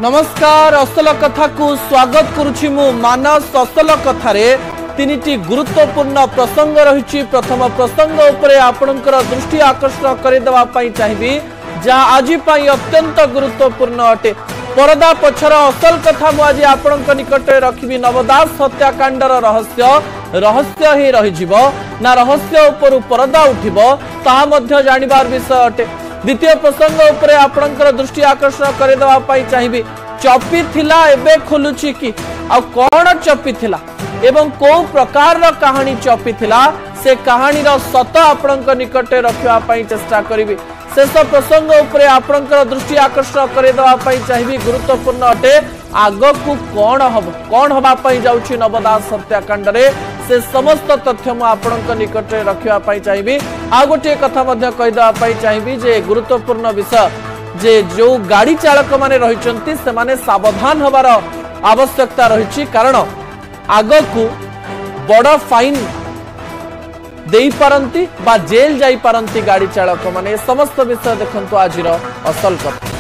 नमस्कार असल कथा को स्वागत करुछि मु मानस असल कथारे तीनिटी गुरुत्वपूर्ण प्रसंग रही। प्रथम प्रसंग उपरे आपणकर दृष्टि आकर्षण करदेवा चाहिए जहाँ आज अत्यंत गुरुत्वपूर्ण अटे। परदा पछर असल कथा मुझे आपण निकट रखी नवदास हत्याकांडर रहस्य ही रही ना रहस्य उपर परदा उठिब ताहा मध्य जानिबार विषय अटे। द्वितीय प्रसंग उपरे आपणकर दृष्टि आकर्षण करदेवा चाहिए चपी थिला एबे खोलुछि कि आ कौन चपी थिला एवं को प्रकार कहानी चपी थिला से कहानी सत आपणक निकट रखा चेष्टा करी। शेष प्रसंग उपरे आपणकर दृष्टि आकर्षण करदेवा चाहिए गुरुत्वपूर्ण अटे। आग को कौन हवाई जाउछि नवदास हत्याकांड रे से समस्त तथ्य मु आपणक निकट रखा चाहिए। आ गोटे कथा कहीदेवा चाहिए जे गुरुत्वपूर्ण विषय जे जो गाड़ी चालक माने रही से माने सावधान हबार आवश्यकता रही। कारण आग को बड़ फाइन देई पारंती बा जेल जाई पारंती गाड़ी चालक माने। समस्त विषय देखंतु आजिर असल कथा।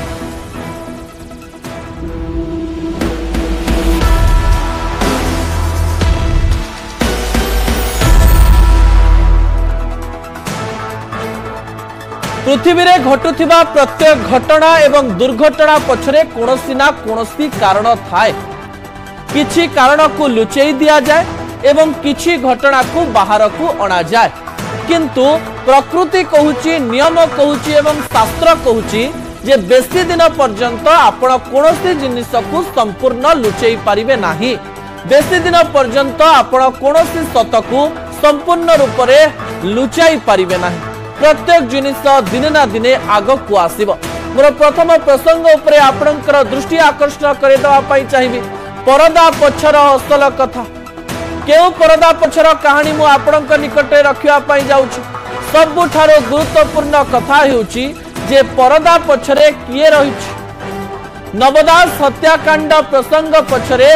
पृथ्वी रे घटुथिबा प्रत्येक घटना एवं दुर्घटना पछरे कोनोसी ना कोनोसी कारण थाए। किछि कारण को लुचेई दिया जाए एवं किछि घटना को बाहर को अना जाए, किंतु प्रकृति कहूची नियम कहूची एवं शास्त्र कहूची जे बेसी दिन पर्यंत आपण कोनोसी जिनिस को संपूर्ण लुचेई पारिबे नाही। बेसी दिन पर्यंत आपण कोनोसी सत को संपूर्ण रूप रे लुचाई पारिबे नाही। प्रत्येक जिनिस दिने ना दिने आग को आसीब। मोर प्रथम प्रसंग उपरे आपणकर दृष्टि आकर्षण करदेवा चाहिए परदा पछर असल कथा। केउ परदा पछर कहानी मु आपणक निकट रखा जाउछि। सबुठारो गुरुत्वपूर्ण कथा हेउछि जे परदा पछरे किए रहिछि। नवदास हत्याकांड प्रसंग पछरे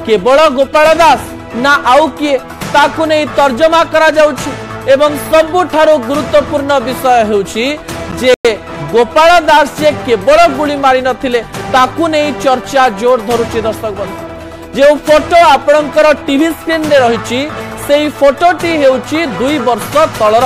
केवल गोपाल दास ना आउ किए ताकु नै तर्जमा करा जाउछि। एवं सबुठारो गुरुत्वपूर्ण विषय हेउछि जे गोपाल दास जे केवल गुली मारी नथिले ताकु नै चर्चा जोर धरुछि। दर्शक बंधु जे फोटो आपणकर टीवी स्क्रीन रे रहिछि सेही फोटोटी हेउछि 2 वर्ष तलर।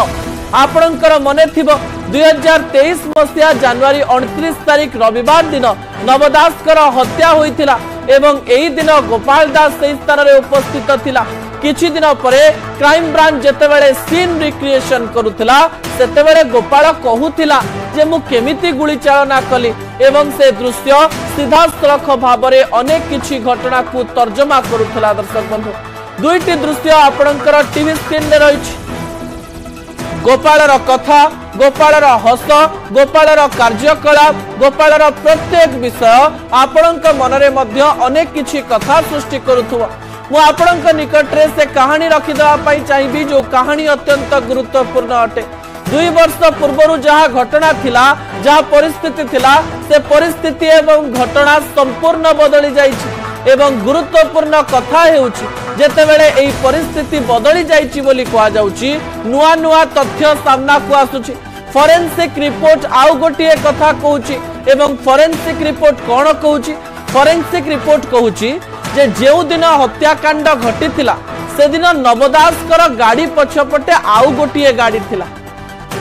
आपणकर मने थिबो 2023 मसिया जनवरी 29 तारिख रविवार दिन नवदासकर हत्या होइथिला एवं एही दिन गोपाल दास सेही स्थान रे उपस्थित थिला। किछि दिन परे क्राइम ब्रांच जेतेबेले सीन रिक्रिएशन करुथिला सेतेबेले गोपाल कहूथिला जे मु केमिति गुली चालना कली एवं से दृश्य सीधा सड़क भाबरे अनेक किछि घटना को तर्जमा करुथिला। दर्शक बंधु दुईटी दृश्य आपणकर टीवी स्क्रीन रे रहिछि। गोपालर कथा, गोपालर हस, गोपालर कार्यकलाप, गोपालर प्रत्येक विषय आपणक मनरे मध्य अनेक किछि कथा सृष्टि करुथुवा। मु आपणक निकट रे से कहानी रखिदेवा चाहिए जो कहानी अत्यंत गुरुत्वपूर्ण अटे। 2 वर्ष पूर्व जहाँ घटना थिला जहाँ परिस्थिति थिला से परिस्थिति एवं घटना संपूर्ण बदली जाइछि। एवं गुरुत्वपूर्ण कथा हेउछि जेतेबेले एई परिस्थिति बदली जाइछि बोली कहा जाउछि नुआ नुआ तथ्य सामना को आसुछि। फोरेंसिक रिपोर्ट आउ गोटिए कथा कहूछि एवं फोरेंसिक रिपोर्ट कोन कहूछि? फोरेंसिक रिपोर्ट कहूछि जे जेउ दिन हत्याकांड घटी थिला से दिन नवदासकर गाड़ी पछपटे आउ गोटिए गाड़ी थिला।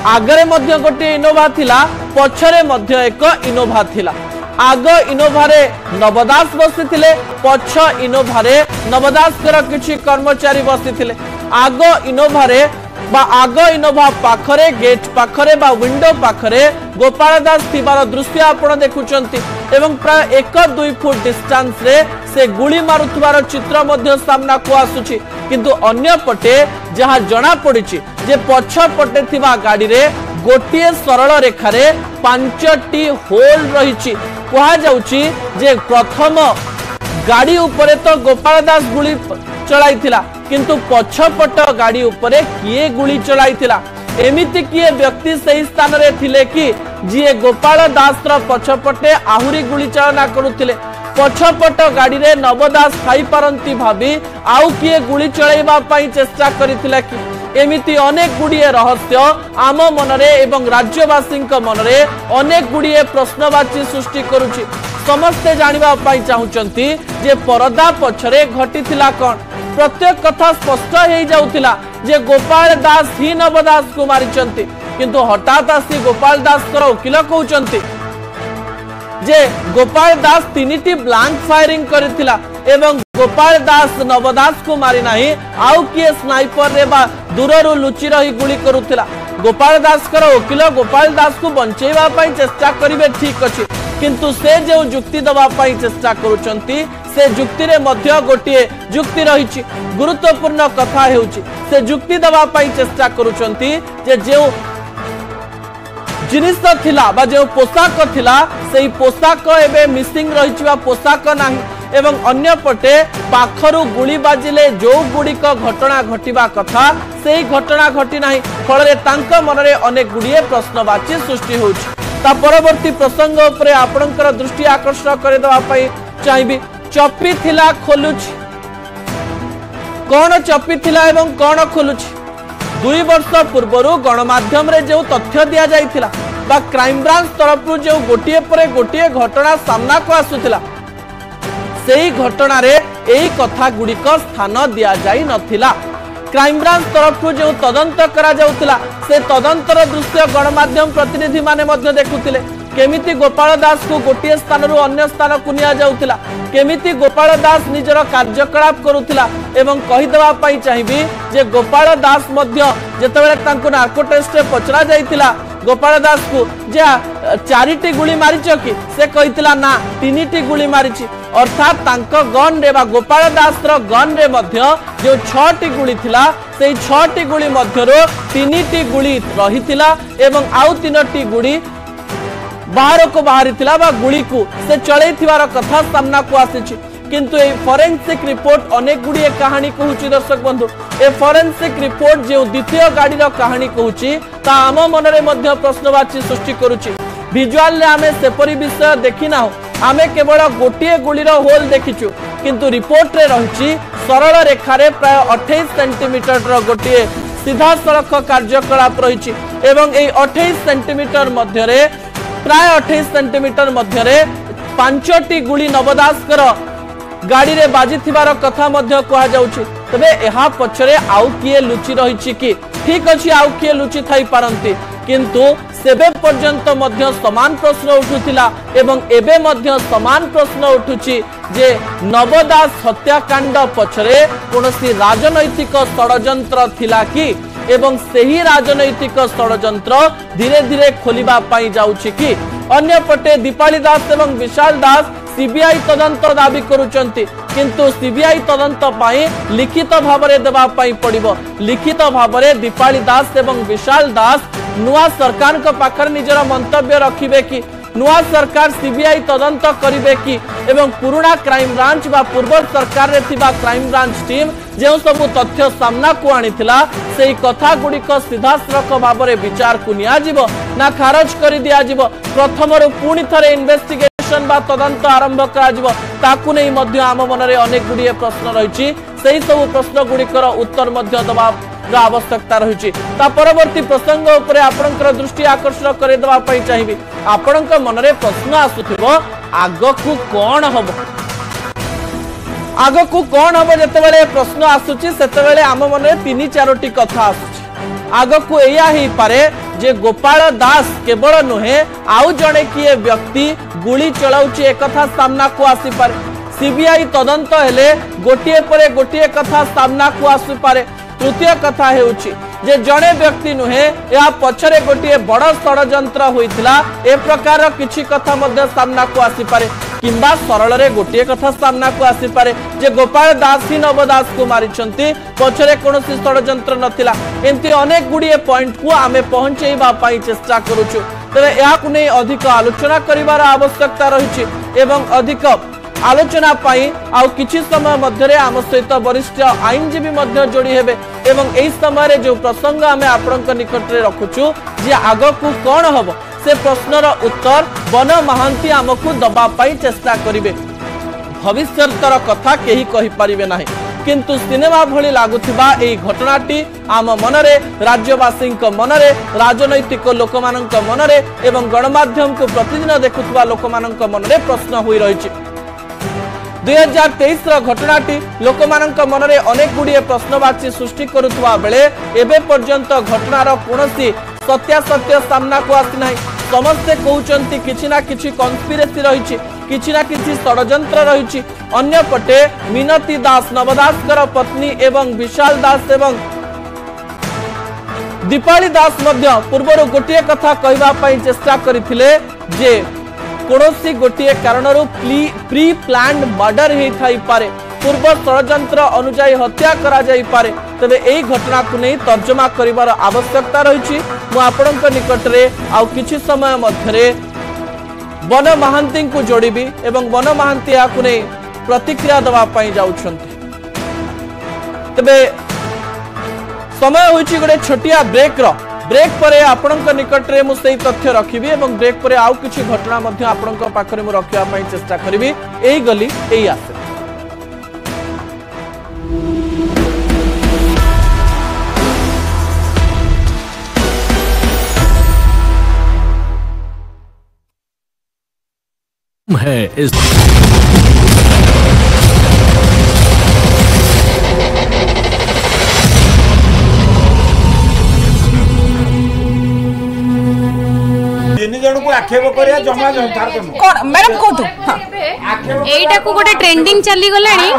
आगरे मध्य गोटे इनोभा थिला, पछरे मध्य एक इनोभा थिला। आग इनोभारे नवदास बसिथिले, पछ इनोभारे नवदासकर किछि कर्मचारी बसिथिले। आग इनोभारे बा आग इनोभा पाखरे गेट पाखरे बा विंडो पाखरे गोपाल दास थिबार दृश्य आपण देखुचंती एवं प्राय 1-2 फुट डिस्टेंस रे से गुली मारुथबार चित्र मध्य सामना को आसुछि। किंतु अन्य पटे जहाँ जना पड़िछि जे पछ पटे थिबा गाड़ी रे गोटिए सरल रेखा रे 5टी होल रहिछि। कहा जाउछि जे प्रथम गाड़ी उपरे तो गोपाल दास गुली चलाइथिला किंतु पछपट गाड़ी उपरे किए गुली चलाइथिला? एमिति किए व्यक्ति सही स्थान रे थिले कि जी गोपाल दास र पछपटे आहुरी गुली चालना करुथिले? पछपट गाड़ी रे नवदास खाई पारंती भाबी आउ किए गुली चलाइबा पई चेष्टा करिथिला कि? एमिति अनेक गुड़िए रहस्य आम मनरे एवं राज्यवासी मनरे अनेक गुड़िए प्रश्नवाची सृष्टि करुछि। समस्ते जानिबा पाई चाहुचंती जे परदा पछरे घटिथिला कोन। प्रत्येक कथा स्पष्ट हो जाउथिला जे गोपाल दास ही नव दास को मारिचंती, किंतु हठात आसी गोपाल दास कर वकील कहउचंती जे गोपाल दास तीनिटी ब्लैंक फायरिंग करथिला एवं गोपाल दास नवदास को मारी नाही, आउ किए स्नाइपर रे बा दूररु लुचि रही गुली करुथिला। गोपाल दास कर वकील गोपाल दास को बंचेबा पाई चेष्टा करिवे, ठीक अछि, किंतु से जो जुक्ति दबा पाई चेष्टा करुचंती से जुक्ति रे मध्य गोटिए जुक्ति रहिछि। गुरुत्वपूर्ण कथा हेउछि से जुक्ति दबा पाई चेष्टा करुचंती जे जो जिनिस थिला बा जो पोशाक थिला सेही पोशाक एबे मिसिंग रहिछि बा पोशाक नाही, एवं अन्य पटे पाखरु गुली बाजिले जो गुड़िक घटना घटिबा कथा सेही घटना घटी नाही। फल तांक मनरे अनेक गुड़िए प्रश्नवाची सृष्टि होछि। ता परवर्ती प्रसंग उपरे आपणकर दृष्टि आकर्षण करे दवा पई चाहिबी। चपी थिला खोलुछि, कोन चपी थिला एवं कोन खोलुछि? 2 वर्ष पूर्व गणमाध्यम रे जो तथ्य दिया जाइथिला बा क्राइम ब्रांच तरफ जो गोटिए परे गोटिए घटना सामना को आसुथिला सेही घटना रे एही कथा गुड़िक स्थान दिया जाई नथिला। क्राइम ब्रांच तरफ जो तदंत करा जाउथिला से तदंतर दृश्य गणमाध्यम प्रतिनिधि माने मध्य देखुथिले केमिति गोपाल दास को गोटिए स्थान रु अन्य स्थान को निया जाउथिला, केमिति गोपाल दास निजर कार्यकलाप करुथिला। एवं कहि देबा पई चाहिबी जे गोपाल दास मध्य जेतेबेले तांको नार्को टेस्ट रे पचरा जाइथिला गोपाल दास को जे 4टी गुली मारिछ कि से कहितला ना 3टी गुली मारिछि, अर्थात तांको गन रे बा गोपाल दास रो गन रे मध्य जो 6टी गुली थिला सेही 6टी गुली मध्यरो 3टी गुली रहिथिला एवं आउ 3टी गुली बाहर को बाहरी थिला बा गुली को से चलै थिवार कथा सामना को आसीछि। किंतु ए फोरेंसिक रिपोर्ट अनेक गुड़िए कहानी कहूची। दर्शक बंधु ए फोरेंसिक रिपोर्ट जो द्वितीय गाड़ी रो कहानी कहूची ता आम मनरे मध्य प्रश्नवाची सृष्टि करूची। विजुअल रे आमे सेपरी विषय देखि ना, आमे केवल गोटिए गुली रो होल देखिछु, किंतु रिपोर्ट रे रहिछि सरल रेखा रे प्राय 28 सेंटीमीटर रो गोटिए सीधा सड़क कार्यकलाप रहिछि एवं ए 28 सेंटीमीटर मध्य रे प्राय 28 सेंटीमीटर मध्य रे 5टी गुली नवदास कर गाड़ी रे बाजी थिबार कथा मध्य कहा जाउछि। तबे एहा पछरे आउ किए लुचि रहिछि कि? ठीक अछि, आउ किए लुचि थाई पारंती, किंतु सेबे पर्यंत मध्य समान प्रश्न उठुथिला एवं एबे मध्य समान प्रश्न उठुछि जे नवदास हत्याकांड पछरे कोनोसी राजनैतिक षडयंत्र थिला कि एवं सेही राजनैतिक षडयंत्र धीरे धीरे खोलिबा पाई जाउछि कि? अन्य पटे दीपाली दास एवं विशाल दास सीबीआई तदंत दाबी करुचंती, किंतु सीबीआई तदंत पाई लिखित भावरे देबा पाई पड़िबो। लिखित भावरे दीपाली दास एवं विशाल दास नुआ सरकार को पाखर निजर मंतव्य रखिबे कि? नुआ सरकार सीबीआई तदंत करिबे कि? एवं पुराना क्राइम ब्रांच बा पूर्व सरकार रे थिबा क्राइम ब्रांच टीम जो सब तथ्य सामना को आनिथिला सेही कथा गुड़िक सीधा सड़क भावरे विचार को निया जिवो ना खारज करि दिया जिवो? प्रथमरु पुणी थरे इन्वेस्टिगेशन बा तदंत आरंभ करा जिवो? ताकु नै मध्य आम मनरे अनेक गुड़िए प्रश्न रहिछि। सेही सब प्रश्न गुड़िकर उत्तर मध्य दबा आवश्यकता रही। परवर्ती प्रसंग उपरे आपणकर दृष्टि आकर्षण करे दबा पई चाहिबी। आपणक मनरे प्रश्न आसुथिबो आगकु कोन हबो, आगकु कोन हबो? जेतेबेले प्रश्न आसुची सेतेबेले आम मनरे 3-4टी कथा आसुची। आगकु एया ही पारे जे गोपाल दास केवल नुहे आउ जणे किए व्यक्ति गुली चलाउची एक कथा सामना को आसी पारे। सीबीआई तदंत हेले गोटिए परे गोटिए कथा सामना को आसी पारे। तृतीय कथा हेउची जे जणे व्यक्ति नुहे या पछरे गोटिए बड़ षडयंत्र होइतिला ए प्रकार किछि कथा मध्य सामना को आसी पारे, किंबा सरल रे गोटिए कथा सामना को आसी पारे जे गोपाल दास ही नवदास को मारिछंती, पछरे कोनोसी षडयंत्र नथिला। एंती अनेक गुड़िए पॉइंट को आमे पहुंचेबा पाई चेष्टा करूछु। तबे याकु नै अधिक आलोचना करिवार आवश्यकता रहिछि एवं अधिक आलोचना पाई आउ किछि समय मध्यरे आम सहित वरिष्ठ आईनजीवी मध्य जोड़ी हेबे एवं एई समय रे जो प्रसंग आमे आपनक निकट रे रखुछु जे आगकु कोन हबो से प्रश्नर उत्तर बन महांती आमकु दबा पाई चेष्टा करिवे। भविष्यतर कथा केही कहि परिबे नाही, किंतु सिनेमा भली लागुथिबा एई घटनाटी आम मनरे राज्यवासी मनरे राजनैतिक लोक मनरे एवं गणमाध्यम को प्रतिदिन देखुवा लोक मनरे प्रश्न होई रहिछि। 2023 घटनाटी लोक मनरे अनेक गुड़िए प्रश्नवाची सृष्टि करुवा बेले एबे पर्यंत घटनार कोनोसी सत्यासत्य सामना को आसी नाही। समस्ते कहउचंती किछि ना किछि कन्स्पिरेसी रहिछि, किछि ना किछि षडयंत्र रहिछि। अन्य पटे मिनती दास नवदासकर पत्नी एवं विशाल दास एवं दीपाली दास मध्य पूर्वर गोटे कथा कहवा पई चेष्टा करथिले जे कोनोसी गोटे कारणरू प्री प्लान्ड मर्डर हे थाई पारे, पूर्व षडयंत्र अनुजाई हत्या करा जाई पारे। तबे एई घटना को नहीं तर्जमा करिवार आवश्यकता रहिछि। मु आपणक निकट रे आउ किछि समय मध्यरे वन महांती को जोड़िबी एवं वन महांती याकु नहीं प्रतिक्रिया दवा पई जाउछंती। तबे समय होइछि गोटे छोटिया ब्रेक परे आपणक निकट रे मु सेही तथ्य रखिबी एवं ब्रेक परे आउ किछि घटना मध्य आपणक पाखरे मु रखिया पई चेष्टा करिबी। एई गली एई आसे है इस जन को आक्षेप करिया जमा जंथार कोन मैडम कोतु एटा को गोटे ट्रेंडिंग चली गलानी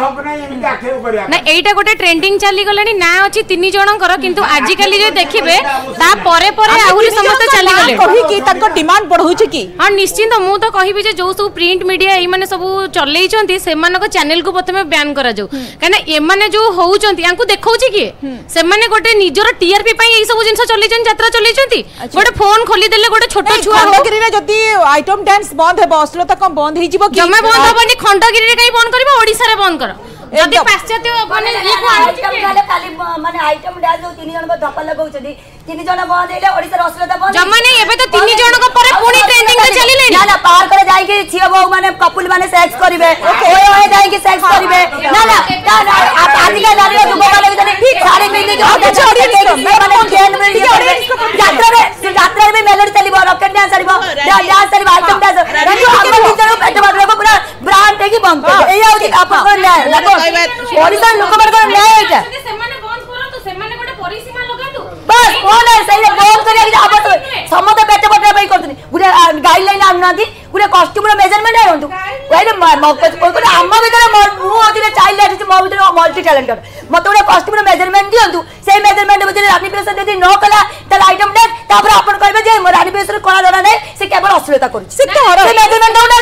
ना एटा गोटे ट्रेंडिंग चली गलानी ना अछि तीन जनकर किंतु आजि काली जे देखिबे ता परे परे आहुरी समस्त चली गले कहि कि तक डिमांड बढ़ौ छै कि हां निश्चित मु तो कहिबी जे जो सब प्रिंट मीडिया ए माने सब चलै छथि से मानको चैनल को प्रथमे बैन करा जाऊ काना ए माने जो होउ छथि यांकु देखौ छै कि से माने गोटे निजर टीआरपी पई ए सब जिंस चलै छथि यात्रा चलै छथि गोटे फोन खोली देले गोटे छोटो छुआ खंडगिरी रे जति आइटम डांस बंद हेबो अश्लीलता कम बंद हेइ जिवो कि जमे बंद होबनी खंडगिरी रे कई बंद करबो ओडिसा रे बंद करो जदी पाश्चात्य माने ये को आइटम गाले खाली माने आइटम डांस जो तीन जन को धप्पा लगाउ छथि तीन जन बंद हेले ओडिसा रे अश्लीलता बंद जमा नै एबे तो तीन जन को परे पुनी ट्रेंडिंग रे चली लेनी ना ना पार करे जाई कि छियो बहु माने कपुल माने सेक्स करिवे ओए ओए जाई कि सेक्स करिवे ना ना आज के नारी जो गोवा लगे ठीक सारे में के छोड़ी माने गेन में यात्रा में मेलोडी चलीबो रॉकेट डांस चलीबो डांस चलीबो आइटम डांस रंजू हम टीचर पेट बागरो पूरा ब्रांड है कि बंद कर एई आउती आपन को न्याय लागो ओडिसा लोक बार न्याय एटा से माने बंद करो तो से माने गोटे परिसीमा लगा दो बस कोन है सही बंद करिया कि आप समस्त पेट बटरा पई करथि गुडे गाइडलाइन आनुनाथि गुडे कॉस्ट्यूम रो मेजरमेंट आनंतु ओइले कोन हम भीतर मु होतिले चाइल्ड आर्टिस्ट मो भीतर मल्टी टैलेंटेड मते गुडे कॉस्ट्यूम रो मेजरमेंट दियंतु सेही मेजरमेंट भीतर रानी प्रेस यदि न कला त आइटम डांस तापर आपण कहबे जे रानी प्रेस रो कला जणा नै से केवल अश्लीलता करू से मेजरमेंट दउना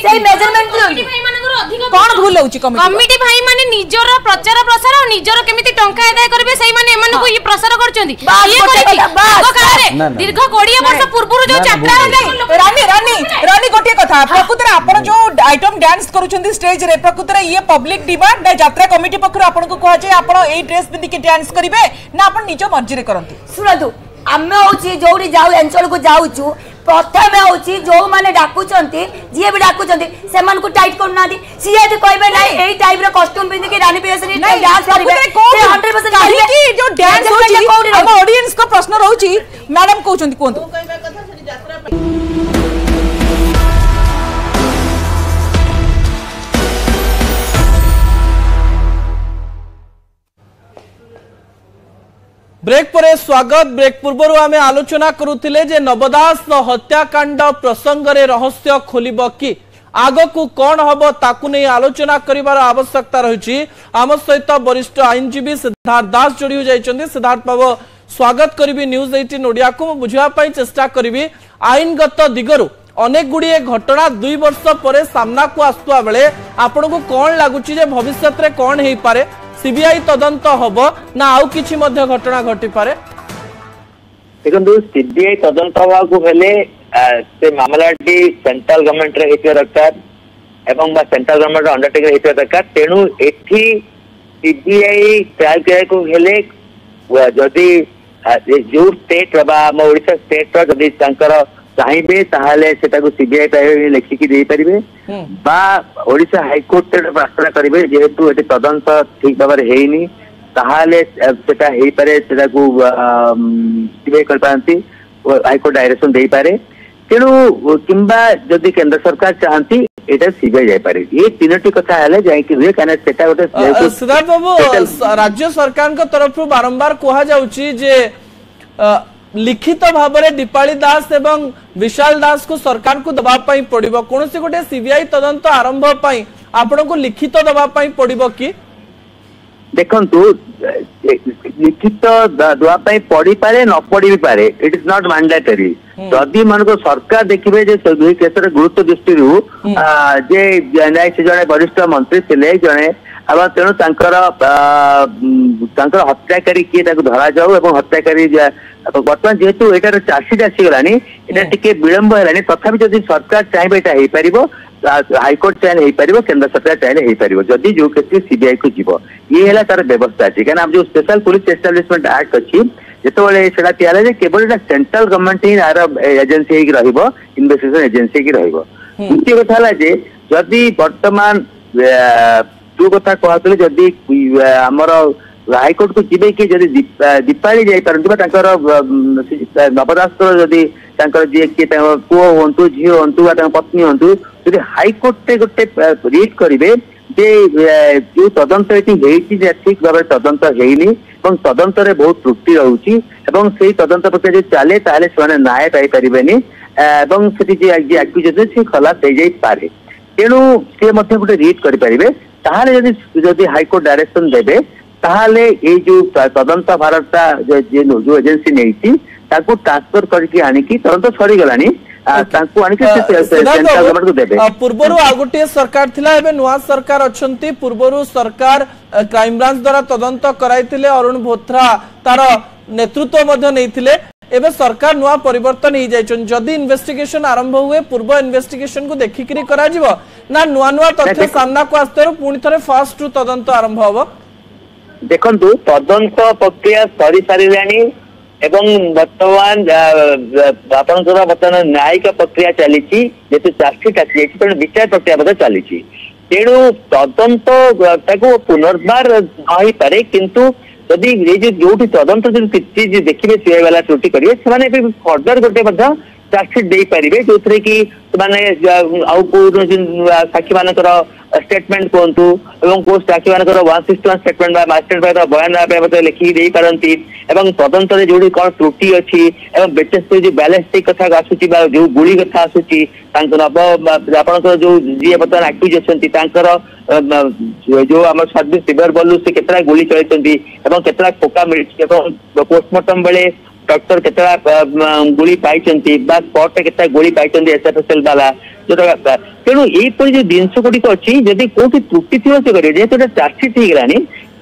सेही मेजरमेंट दियंतु भाई मानकर अधिक कोन भूल होउची कमिटी भाई माने निजर प्रचार प्रसार और निजर केमिति टंका आदाय करबे सेही माने एमन को ये प्रसार करचंदी ये करिछि आगो काले दीर्घ 20 वर्ष पूर्व जो यात्रा रानी गोटे कथा प्रकृतर आपण जो आइटम डांस करूछंदी स्टेज रे प्रकृतर ये पब्लिक डिमांड यात्रा कमिटी पखर आपण को कहा जे आपण एई ड्रेस पिंदी के डांस करिवे ना आपण निज मर्जी रे करंती सुनतु आमे होची जोडी जाऊ अंचल को जाऊचु प्रथमे होची जो माने डाकुचंती जे भी डाकुचंती सेमान को टाइट करनादी सिए तो कहबे नै एई टाइप रो कॉस्ट्यूम पिंदी के रानी पेसरी डांस करिवे से 100% करिवे कि जो डांस होची हम ऑडियंस को प्रश्न रहउची मैडम कहउचंती कोंतु ब्रेक परे स्वागत। ब्रेक पूर्व आमे आलोचना करुथिले जे नवदास हत्याकांड प्रसंग रे रहस्य खोलिबो कि आगो को कौन हबो ताकु नै आलोचना करिवार आवश्यकता रहिछि। आम सहित वरिष्ठ आईनजीवी सिद्धार्थ दास जोड़ी हो जाइछन्ती। सिद्धार्थ बाबू स्वागत करिवि न्यूज 18 ओडिया को बुझिया पई चेष्टा करिवि। आईनगत दिगरु अनेक गुड़िए घटना 2 वर्ष पर सामना को आसुआ बेले आपन को कौन लागुछि जे भविष्यत रे कौन हेई पारे? सीबीआई तदंत हबो ना आउ किछि मध्य घटना घटी पारे? देखंतु सीबीआई तदंत हवा को हेले से मामलाटी सेंट्रल गवर्नमेंट रे हेतु दरकार एवं बा सेंट्रल गवर्नमेंट अंडरटेकर हेतु दरकार। तेनु एठी सीबीआई ट्रायल करे को हेले जदी जो स्टेट बा ओडिशा स्टेट रो जदी तांकर चाहिए ताहले सेटाको सीबीआई पाइबे लिखिकी दे परिबे बा ओडिशा हाईकोर्ट प्रार्थना करेंगे जेहेतु ये तदंत ठीक भाव में हेनी ताहले सेटा हेई पारे सेटाको सीबीआई कर पारती हाईकोर्ट डायरेक्शन दे पारे तेणु किंबा जदि केंद्र सरकार चाहती एटा सीबीआई जाय पारे ये तीनोटी कथा हेले जाय कि हुए काना सेटा गोटे सिद्धार्थ बाबू राज्य सरकार को तरफ बारंबार कहा जाउची जे लिखित भाव में दीपाली दास एवं विशाल दास को सरकार को दबा पाई पड़िबो कौन से गोटे सीबीआई तदंत आरंभ पाई आपण को लिखित दबा पाई पड़िबो कि देखंतु लिखित दबा पाई पड़ी पारे न पड़ी भी पारे इट इज नॉट मैंडेटरी जदि मन को सरकार देखिबे जे दुई केसर गुरुत्व दृष्टि जे से जने वरिष्ठ मंत्री थिले जने अब तेणु हत्याकारी किए धरा जाऊ और हत्याकारी बर्तमान जेहेतु एटार चार्जसीट आसीगलानी एटा टिके विलंब है तथापि जदि सरकार चाहिए एटा हो पार हाईकोर्ट चाहिए हो पार केंद्र सरकार चाहिए हो पार जदि जो केस सीबीआई को जीव ये है तार व्यवस्था अच्छी क्या जो स्पेशल पुलिस एस्टाब्लिशमेंट एक्ट अच्छी जिते तैयार केवल सेंट्रल गवर्नमेंट ही यार एजेंसी इन्वेस्टिगेशन एजेंसी द्वितीय कथा जदि बर्तमान जो कथा कहते जदि आमर हाईकोर्ट को जीवे कि जदि दीपाली जापर नवदास जदि जी किए पुओ हूँ झी हूँ पत्नी हूँ जदि हाईकोर्ट गोटे रिट करेंगे जो तदंत ये ठीक भाव तदंत होनी तदंत बहुत त्रुटि रोचे से तदंत प्रक्रिया जो चले ताले से न्याय पाइपर आक्यूजेशन से खलास हो जाए तेणु सी गोटे रिट करेंगे जदि हाईकोर्ट डायरेक्शन देवे ताहले ये जो तदंत भारतटा जो एजेंसी नहीं ट्रांसफर करके आनिकी तदंत सरी गलानी पूर्वर आ गोटे सरकार थिला एबे नुआ सरकार अछंती पूर्वर सरकार क्राइम ब्रांच द्वारा तदंत कराइतिले अरुण भोथरा तार नेतृत्व मध्ये नैथिले एबे सरकार नुआ परिवर्तन हो जाइछन जदि इन्वेस्टिगेशन आरंभ हुए पूर्व इन्वेस्टिगेशन को देखिकरी करा जिवो ना नुआ नुआ तथ्य सामना को आस्ते पुणी थरे फास्ट रु तदंत आरंभ हबो देखंतु तदंत प्रक्रिया सरी सारिलानी एवं वर्तमान बर्तमान न्यायिक प्रक्रिया चली जेतु चार्जसीट आसी तेणु विचार प्रक्रिया चली तेणु तदंत पुनर्बार नई पारे किंतु जदि जो तदंत जो देखिए सीआई वाला त्रुटि करेंगे से फर्दर गोटे चार्जसीट दे पारे जो कि साक्षी मान स्टेटमेंट कहतु को साक्षी मान 161 स्टेटमेंट मास्टर बयान लिखिकी दे पारती तदंत जो कौन त्रुटि अच्छी बेचेस जो बैलेस्टिक कथा आसूची जो गुड़ी कथा आसूची आपंकर जो जी बर्तमान आक्यूज अच्छा जो आम सर्विस सिवियर बलू से केतरा गुली चलती केतरा फोका मिली पोस्टमार्टम बेले डॉक्टर केतरा गुली पाई स्पॉट केतरा गुली पाई एसएफएसएल वाला जो तेणु यहीपरि जो जिनस गुड़िक अच्छी जदि कौटी त्रुटि थी से करेंगे जेहेतु चार्जसीट हो गलानी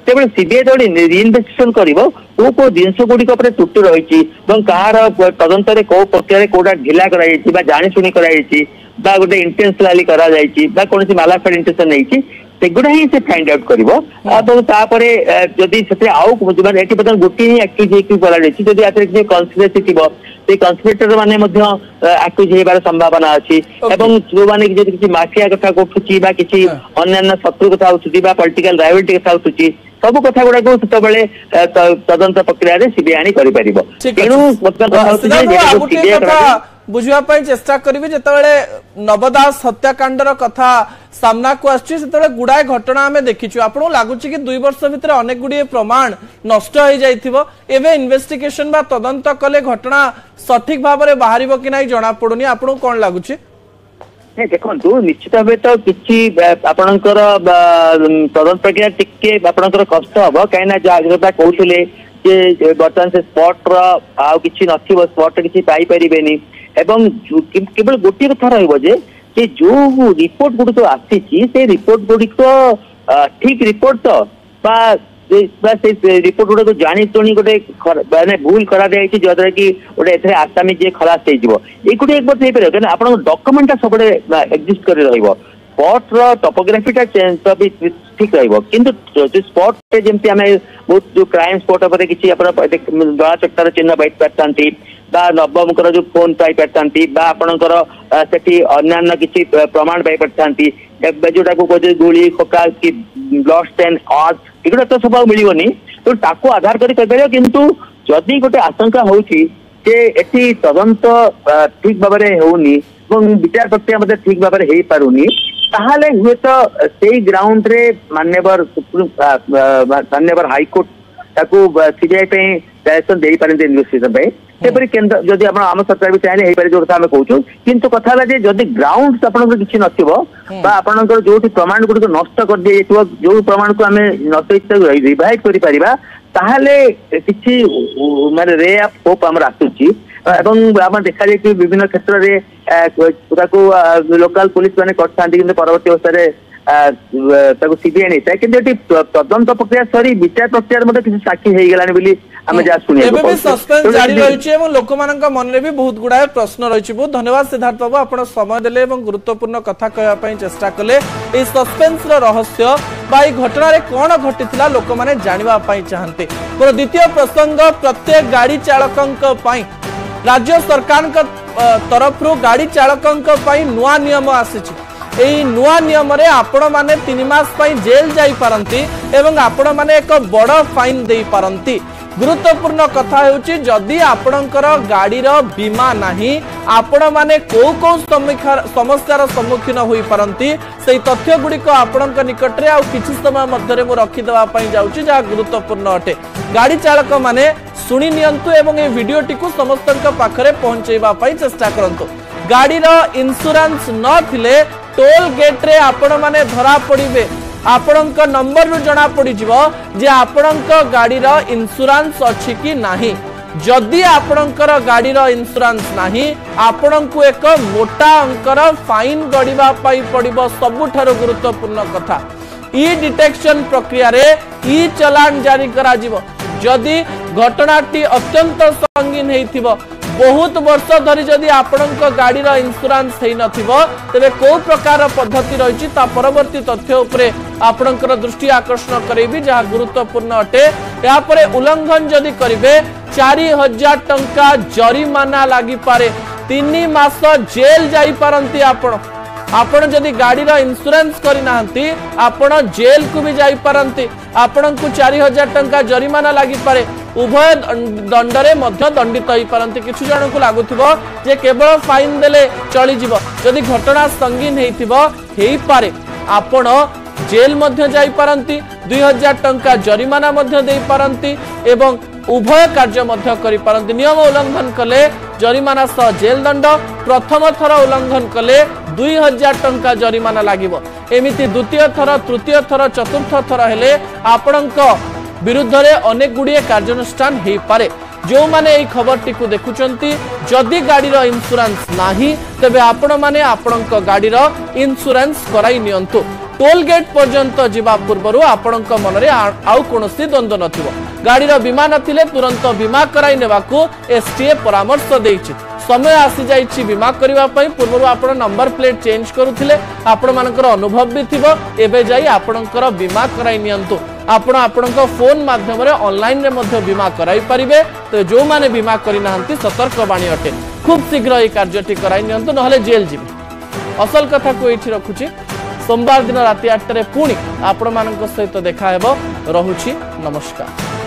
तेज सीबीआई रिइन्वेस्टिगेशन कौ जिनस गुड़िक त्रुटि रही कहार तदंत कौ प्रक्रिया कौटा ढिला कर जाशुणी गोटे इंटेंशनली कौन मालाफेड इंटेंशन नहीं सेगुड़ा ही से फाइंड आउट कर जदि गोटे ही आक्यूज जदि कन्स्पिरेसी थी कन्स्पिरेटर माने आक्यूज होबार संभावना अच्छी जो मैंने किसी माफिया कथा उठुची किसी अन्य शत्रु कथा उठुची पॉलिटिकल राइवलिटी कथा उठुची सब कथा गुड़ा से तदंत प्रक्रिया सीबीआई आनी कर बुझा चेष्टा करी जिते नवदास हत्याकांडर कथा सामना को आसे गुड़ाए घटना आम देखीचु आपको लगुच कि 2 वर्ष भितर अनेक गुड़िए प्रमाण नष्ट हो जाइथिबो एबे इन्वेस्टिगेशन बा तदंत कले घटना सठिक भाव में बाहर कि नहीं जना पड़ुनी आपको कौन लगुच देखो निश्चित भाव तो किसी आपणकर तदंत प्रक्रिया टिके आपणकर कष्ट हम कहीं जहाँ कहते बर्तमान से स्पॉट रि न स्पॉट किसी पाइपर केवल गोटे कथा रे जो रिपोर्ट गुड़िक आसी से रिपोर्ट गुड़िक ठीक रिपोर्ट तो रिपोर्ट गुड़ा जाणी शुणी गोटे मैंने भूल करा जद्वारा कि गोटे आसामी जी खलास हो गोटे एक बार आप डॉक्यूमेंटा सब एक्जिस्ट कर स्पॉट रो टोपोग्राफीटा चेंज भी ठीक रहिबो किंतु जो स्पॉट पे जेमती हमें बहुत जो क्राइम स्पॉट पर किसी अपन दला चट्टार चिन्ह पाई पारतांती बा नवमकर जो फोन पाई पारतांती बा आपणकर सेठी अन्यान्य किसी प्रमाण पाई पारतांती जोटा को कहते गुली खोका कि ब्लड स्टेन आर्ट एगुड़ा तो सब मिलबनी तो ताको आधार करी कर किंतु जदि गोटे आशंका होची जे एठी तदंत ठीक भाबरे होउनी এবং বিচার প্রক্রিয়া মধ্যে ঠিক ভাবে হয়ে পারুনি তাহলে হুয়েত সেই গ্রাউন্ড রে মাননীয় হাইকোর্ট তাকে সিবিআই पे डायरेक्शन दे पारते इन्वेस्टिगेशन पे सेपरी केंद्र जदि आपण आम सरकार भी चाहे हेई पारे जो कथा हम कहूछु किंतु कथा हला जे जदि ग्राउंड आपनकर किछि नथिबो बा आपनकर जोठी प्रमाण गुडी नष्ट कर दिए जेतो जो प्रमाण को हमें नष्ट रिवाइव करि परिबा ताहले किछि माने रे ऑफ होप हमर आसुची এবং আমার দেখা যায় কি বিভিন্ন ক্ষেত্রে তাকে লোকাল পুলিশ মানে করতে কিন্তু পরবর্তী অবস্থায় তাকে সিবিআই নেই থাকে কিন্তু এটি তদন্ত প্রক্রিয়া সরি বিচার প্রক্রিয়ার মধ্যে কিছু সাক্ষী হয়ে গেলানি বলি আমি যা শুনি ଏବେ ବି ସସ୍ପେନ୍ସ ଜାରି ରହିଛି ଏବଂ ଲୋକମାନଙ୍କ ମନରେ ବି ବହୁତ ଗୁଡ଼ାଏ ପ୍ରଶ୍ନ ରହିଛି। ବହୁତ ଧନ୍ୟବାଦ ସିଦ୍ଧାର୍ଥ ବାବୁ, ଆପଣ ସମୟ ଦେଲେ ଏବଂ ଗୁରୁତ୍ୱପୂର୍ଣ୍ଣ କଥା କହିବା ପାଇଁ ଚେଷ୍ଟା କଲେ। ଏହି ସସ୍ପେନ୍ସର ରହସ୍ୟ ବା ଏହି ଘଟଣାରେ କ'ଣ ଘଟିଥିଲା ଲୋକମାନେ ଜାଣିବା ପାଇଁ ଚାହାନ୍ତି। ମୋର ଦ୍ୱିତୀୟ ପ୍ରସଙ୍ଗ ପ୍ରତ୍ୟେକ ଗାଡ଼ି ଚାଳକଙ୍କ ପାଇଁ राज्य सरकार तरफ गाड़ी चालक नुआ नियम आसी नुआ नियम रे आपण माने 3 मास जेल जाई पारंती एवं आपण माने एक बड़ फाइन दे पारंती। गुरुत्वपूर्ण कथा होची जदि आपणकर गाड़ीर बीमा नाही आपण माने को समस्यार सम्मुखीन होई पारंती से तथ्य गुड़िक आपणक निकट रे आ किछि समय मध्य मु रखि देबा पई जाउची जा गुरुत्वपूर्ण अटे। गाड़ी चालक माने सुनी नियंतु एवं ए वीडियोटी को समस्त पाखरे पहुंचेबा पई चेष्टा करंतु। गाड़ीर इंश्योरेंस न थिले टोल गेट रे आपण माने धरा पड़िबे आपणक नंबर रु जना पड़ी जिवो जे आपणक गाड़ीर इंश्योरेंस अछि कि नाही। जदि आपणकर गाड़ीर इंश्योरेंस नाही आपणकु एक मोटा अंकर फाइन गड़िबा पई पड़िबो। सबुठारो गुरुत्वपूर्ण कथा ई डिटेक्शन प्रक्रिया रे ई चलान जारी करा जिवो। जदि घटनाटी अत्यंत संगीन हेइथिबो बहुत वर्ष धरी जदि आपणक गाड़ीर इंश्योरेंस हेइ नथिबो तबे को प्रकार पद्धति रहिछि ता परवर्ती तथ्य उपरे आपणकर दृष्टि आकर्षण करैबी जहा गुरुत्वपूर्ण अटे। या परे उल्लंघन जदि करिवे 4000 टंका जरिमाना लागि पारे 3 मास जेल जाई पारंती। आपण जदि गाड़ीर इंश्योरेंस करिनाहंती आपण जेल को भी जाई पारंती। आपणकु 4000 टंका जरिमाना लागि पारे उभय दंडरे मध्य दंडित होई पारंती। किछु जण को लागुथिबो जे केवल फाइन देले चली जिवो जदि घटना संगीन हेइथिबो हेइ पारे आपण जेल मध्य जाई पारंती 2000 टंका जरिमाना मध्य देई पारंती एवं उभय कार्य मध्य करि पारंती। नियम उल्लंघन कले जरिमाना सह जेल दंड प्रथम थर उल्लंघन कले 2000 टंका जरिमाना लागिबो। एमिति द्वितीय थर तृतीय थर चतुर्थ थर हेले आपणक विरुद्ध रे अनेक गुड़िए कार्यानुष्ठान हेइ पारे। जो माने एई खबरटी को देखुचंती जदि गाड़ीर इंश्योरेंस नाही तबे आपण माने आपणक गाड़ीर इंश्योरेंस कराई नियंतु। टोल गेट पर्यंत जीवा पूर्व आपणक मनरे आउ कोनोसी द्वंद्व नथिबो। गाड़ीर बीमा नथिले तुरंत बीमा कराई नेबाकू एसटीए परामर्श देइछि। समय आसी जाइछि बीमा करिवा पई पूर्व आपण नंबर प्लेट चेंज करूथिले आपण मानकर अनुभव भी थिबो एबे जाई आपणकर बीमा कराई नियंतु। आपण आपणक फोन माध्यम रे ऑनलाइन रे मध्य बीमा कराई परिबे। तो जो माने बीमा करि नाहंती सतर्क बाणी अटे खूब शीघ्र ए कार्यटी कराई नियंतु नहले जेल जिबे। असल कथा को एठी रखुछि सोमवार दिन राति 8 रे पुणी आपण मानक सहित देखा हेबो। रहुछि नमस्कार।